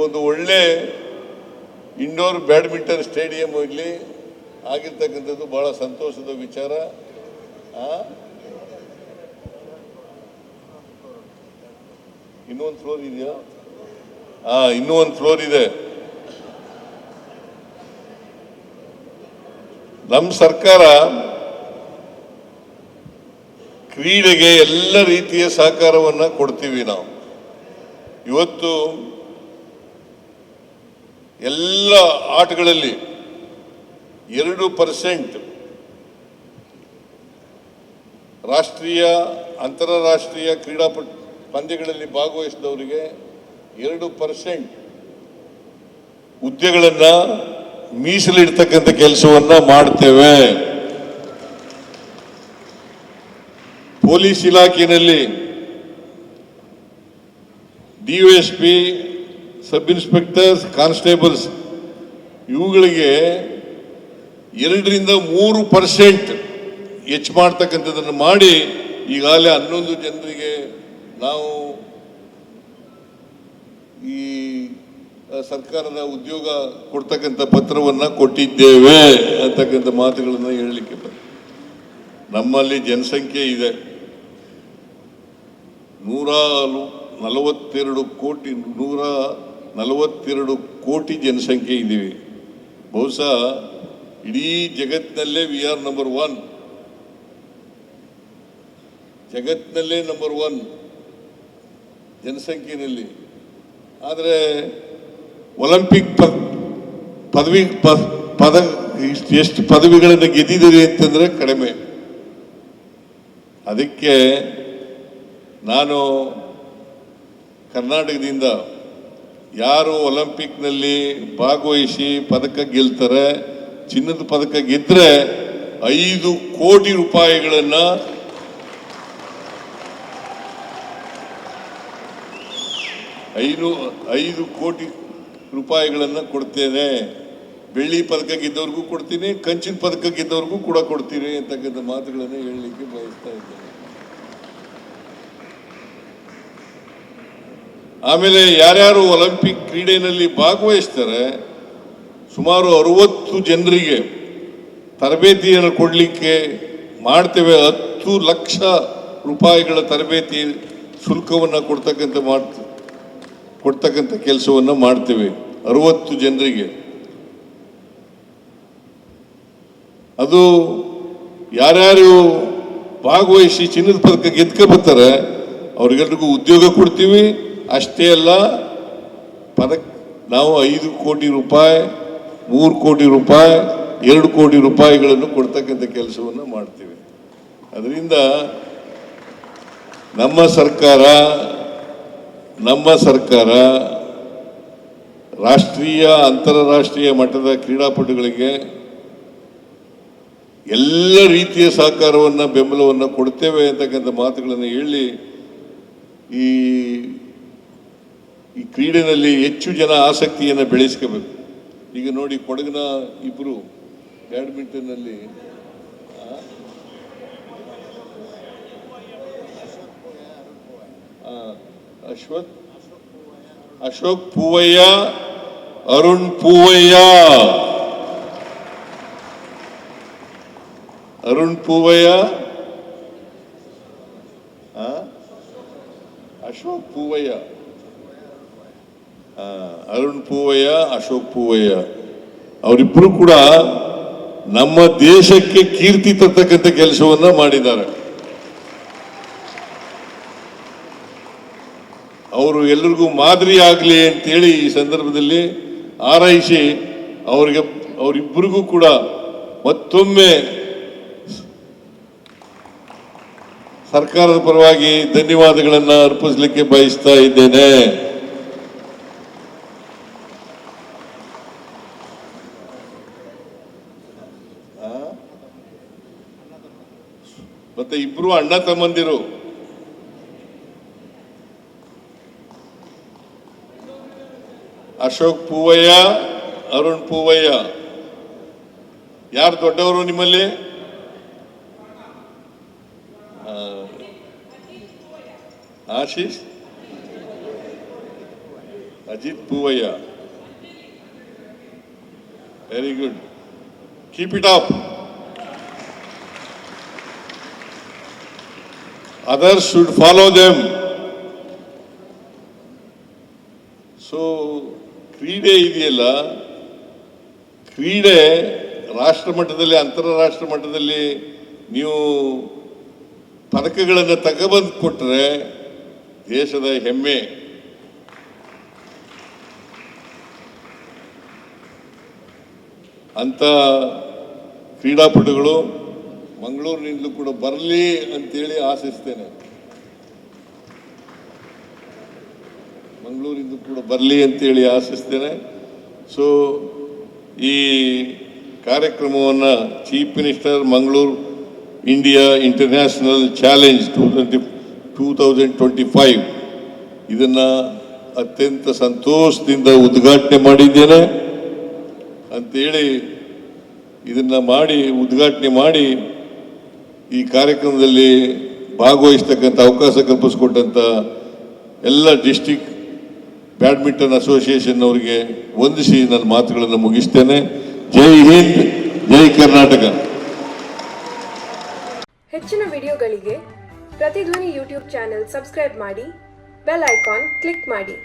ಒಂದು ಒಳ್ಳೆ indoor badminton stadium ಇಲ್ಲಿ ಆಗಿರ್ತಕ್ಕಂಥದ್ದು ಬಹಳ ಸಂತೋಷದ ವಿಚಾರ. ಇನ್ನೂ ಒಂದು ಫ್ಲೋರ್ ಇದೆಯಾ? ಇನ್ನೂ ಒಂದು ಫ್ಲೋರ್ ಇದೆ. ನಮ್ಮ ಸರ್ಕಾರ ಕ್ರೀಡೆಗೆ ಎಲ್ಲ ರೀತಿಯ ಸಹಕಾರವನ್ನು ಕೊಡ್ತೀವಿ. ನಾವು ಇವತ್ತು ಎಲ್ಲ ಆಟಗಳಲ್ಲಿ 2% ರಾಷ್ಟ್ರೀಯ ಅಂತಾರಾಷ್ಟ್ರೀಯ ಪಂದ್ಯಗಳಲ್ಲಿ ಭಾಗವಹಿಸಿದವರಿಗೆ 2% ಹುದ್ದೆಗಳನ್ನು ಮೀಸಲಿಡ್ತಕ್ಕಂಥ ಕೆಲಸವನ್ನ ಮಾಡ್ತೇವೆ. ಪೊಲೀಸ್ ಇಲಾಖೆಯಲ್ಲಿ ಡಿವೈಎಸ್ಪಿ, ಸಬ್ ಇನ್ಸ್ಪೆಕ್ಟರ್ಸ್, ಕಾನ್ಸ್ಟೇಬಲ್ಸ್ ಇವುಗಳಿಗೆ 2-3% ಹೆಚ್ಚು ಮಾಡ್ತಕ್ಕಂಥದ್ದನ್ನು ಮಾಡಿ ಈಗಾಗಲೇ 11 ಜನರಿಗೆ ನಾವು ಈ ಸರ್ಕಾರದ ಉದ್ಯೋಗ ಕೊಡ್ತಕ್ಕಂಥ ಪತ್ರವನ್ನು ಕೊಟ್ಟಿದ್ದೇವೆ ಅಂತಕ್ಕಂಥ ಮಾತುಗಳನ್ನು ಹೇಳಲಿಕ್ಕೆ ನಮ್ಮಲ್ಲಿ ಜನಸಂಖ್ಯೆ ಇದೆ 142 ಕೋಟಿ ಜನಸಂಖ್ಯೆ ಇದ್ದೀವಿ. ಬಹುಶಃ ಇಡೀ ಜಗತ್ತಿನಲ್ಲೇ ವಿ ಆರ್ ನಂಬರ್ 1, ಜಗತ್ತಿನಲ್ಲೇ ನಂಬರ್ 1 ಜನಸಂಖ್ಯೆಯಲ್ಲಿ. ಆದರೆ ಒಲಿಂಪಿಕ್ ಎಷ್ಟು ಪದವಿಗಳನ್ನು ಗೆದ್ದಿದ್ದೀರಿ ಅಂತಂದ್ರೆ ಕಡಿಮೆ. ಅದಕ್ಕೆ ನಾನು ಕರ್ನಾಟಕದಿಂದ ಯಾರು ಒಲಿಂಪಿಕ್ನಲ್ಲಿ ಭಾಗವಹಿಸಿ ಪದಕ ಗೆಲ್ತಾರೆ, ಚಿನ್ನದ ಪದಕ ಗೆದ್ರೆ 5 ಕೋಟಿ ರೂಪಾಯಿಗಳನ್ನು 5 ಕೋಟಿ ರೂಪಾಯಿಗಳನ್ನು ಕೊಡ್ತೇನೆ. ಬೆಳ್ಳಿ ಪದಕ ಗೆದ್ದವ್ರಿಗೂ ಕೊಡ್ತೀನಿ, ಕಂಚಿನ ಪದಕ ಗೆದ್ದವ್ರಿಗೂ ಕೂಡ ಕೊಡ್ತೀನಿ ಅಂತಕ್ಕಂಥ ಮಾತುಗಳನ್ನು ಹೇಳಲಿಕ್ಕೆ ಬಯಸ್ತಾ ಇದ್ದೇನೆ. ಆಮೇಲೆ ಯಾರ್ಯಾರು ಒಲಿಂಪಿಕ್ ಕ್ರೀಡೆಯಲ್ಲಿ ಭಾಗವಹಿಸ್ತಾರೆ ಸುಮಾರು 60 ಜನರಿಗೆ ತರಬೇತಿಯನ್ನು ಕೊಡಲಿಕ್ಕೆ ಮಾಡ್ತೇವೆ. 10 ಲಕ್ಷ ರೂಪಾಯಿಗಳ ತರಬೇತಿ ಶುಲ್ಕವನ್ನು ಕೊಡ್ತಕ್ಕಂಥ ಕೆಲಸವನ್ನು ಮಾಡ್ತೇವೆ 60 ಜನರಿಗೆ. ಅದು ಯಾರ್ಯಾರು ಭಾಗವಹಿಸಿ ಚಿನ್ನದ ಪದಕ ಗೆದ್ಕೊಬರ್ತಾರೆ ಅವ್ರಿಗೆಲ್ರಿಗೂ ಉದ್ಯೋಗ ಕೊಡ್ತೀವಿ. ಅಷ್ಟೇ ಅಲ್ಲ, ನಾವು 5 ಕೋಟಿ ರೂಪಾಯಿ, 3 ಕೋಟಿ ರೂಪಾಯಿ, 2 ಕೋಟಿ ರೂಪಾಯಿಗಳನ್ನು ಕೊಡ್ತಕ್ಕಂಥ ಕೆಲಸವನ್ನು ಮಾಡ್ತೀವಿ. ಅದರಿಂದ ನಮ್ಮ ಸರ್ಕಾರ ರಾಷ್ಟ್ರೀಯ ಅಂತಾರಾಷ್ಟ್ರೀಯ ಮಟ್ಟದ ಕ್ರೀಡಾಪಟುಗಳಿಗೆ ಎಲ್ಲ ರೀತಿಯ ಸಹಕಾರವನ್ನು ಬೆಂಬಲವನ್ನು ಕೊಡ್ತೇವೆ ಅಂತಕ್ಕಂಥ ಮಾತುಗಳನ್ನು ಹೇಳಿ ಈ ಕ್ರೀಡೆಯಲ್ಲಿ ಹೆಚ್ಚು ಜನ ಆಸಕ್ತಿಯನ್ನು ಬೆಳೆಸ್ಕೋಬೇಕು. ಈಗ ನೋಡಿ, ಕೊಡಗಿನ ಇಬ್ಬರು ಬ್ಯಾಡ್ಮಿಂಟನ್ನಲ್ಲಿ ಅಶೋಕ್ ಪೂವಯ್ಯ, ಅರುಣ್ ಪೂವಯ್ಯ ಅಶೋಕ್ ಪೂವಯ್ಯ ಅವರಿಬ್ಬರು ಕೂಡ ನಮ್ಮ ದೇಶಕ್ಕೆ ಕೀರ್ತಿ ತರ್ತಕ್ಕಂಥ ಕೆಲಸವನ್ನ ಮಾಡಿದ್ದಾರೆ. ಅವರು ಎಲ್ಲರಿಗೂ ಮಾದರಿ ಆಗಲಿ ಅಂತೇಳಿ ಈ ಸಂದರ್ಭದಲ್ಲಿ ಹಾರೈಸಿ ಅವರಿಬ್ಬರಿಗೂ ಕೂಡ ಮತ್ತೊಮ್ಮೆ ಸರ್ಕಾರದ ಪರವಾಗಿ ಧನ್ಯವಾದಗಳನ್ನು ಅರ್ಪಿಸಲಿಕ್ಕೆ ಬಯಸ್ತಾ ಇದ್ದೇನೆ. ಮತ್ತೆ ಇಬ್ರು ಅಣ್ಣ ತಮ್ಮಂದಿರು, ಅಶೋಕ್ ಪೂವಯ್ಯ, ಅರುಣ್ ಪೂವಯ್ಯ. ಯಾರು ದೊಡ್ಡವರು ನಿಮ್ಮಲ್ಲಿ? Ashish Ajit Puvaya. Very good. Keep it up. Others should follow them. So, ಕ್ರೀಡೆ ಇದೆಯಲ್ಲ, ಕ್ರೀಡೆ ರಾಷ್ಟ್ರ ಮಟ್ಟದಲ್ಲಿ ಅಂತಾರಾಷ್ಟ್ರ ಮಟ್ಟದಲ್ಲಿ ನೀವು ಪದಕಗಳನ್ನು ತಗೊಬಂದು ಕೊಟ್ಟರೆ ದೇಶದ ಹೆಮ್ಮೆ. ಅಂತ ಕ್ರೀಡಾಪಟುಗಳು ಮಂಗಳೂರಿನಿಂದಲೂ ಕೂಡ ಬರಲಿ ಅಂತೇಳಿ ಆಶಿಸ್ತೇನೆ. ಮಂಗಳೂರಿಂದ ಕೂಡ ಬರಲಿ ಅಂತೇಳಿ ಆಶಿಸ್ತೇನೆ. ಸೊ ಈ ಕಾರ್ಯಕ್ರಮವನ್ನು chief minister Mangaluru India international challenge 2025 ಇದನ್ನು ಅತ್ಯಂತ ಸಂತೋಷದಿಂದ ಉದ್ಘಾಟನೆ ಮಾಡಿದ್ದೇನೆ ಅಂತೇಳಿ ಇದನ್ನು ಉದ್ಘಾಟನೆ ಮಾಡಿ ಈ ಕಾರ್ಯಕ್ರಮದಲ್ಲಿ ಭಾಗವಹಿಸ್ತಕ್ಕಂಥ ಅವಕಾಶ ಕಲ್ಪಿಸಿಕೊಟ್ಟಂಥ ಎಲ್ಲ ಡಿಸ್ಟ್ರಿಕ್ಟ್ ಬ್ಯಾಡ್ಮಿಂಟನ್ ಅಸೋಸಿಯೇಷನ್ ಅವರಿಗೆ ವಂದಿಸಿ ನನ್ನ ಮಾತುಗಳನ್ನು ಮುಗಿಸ್ತೇನೆ. ಜೈ ಹಿಂದ್, ಜೈ ಕರ್ನಾಟಕ. ಹೆಚ್ಚಿನ ವಿಡಿಯೋಗಳಿಗೆ ಪ್ರತಿಧ್ವನಿ ಯೂಟ್ಯೂಬ್ ಚಾನೆಲ್ ಸಬ್ಸ್ಕ್ರೈಬ್ ಮಾಡಿ, ಬೆಲ್ ಐಕಾನ್ ಕ್ಲಿಕ್ ಮಾಡಿ.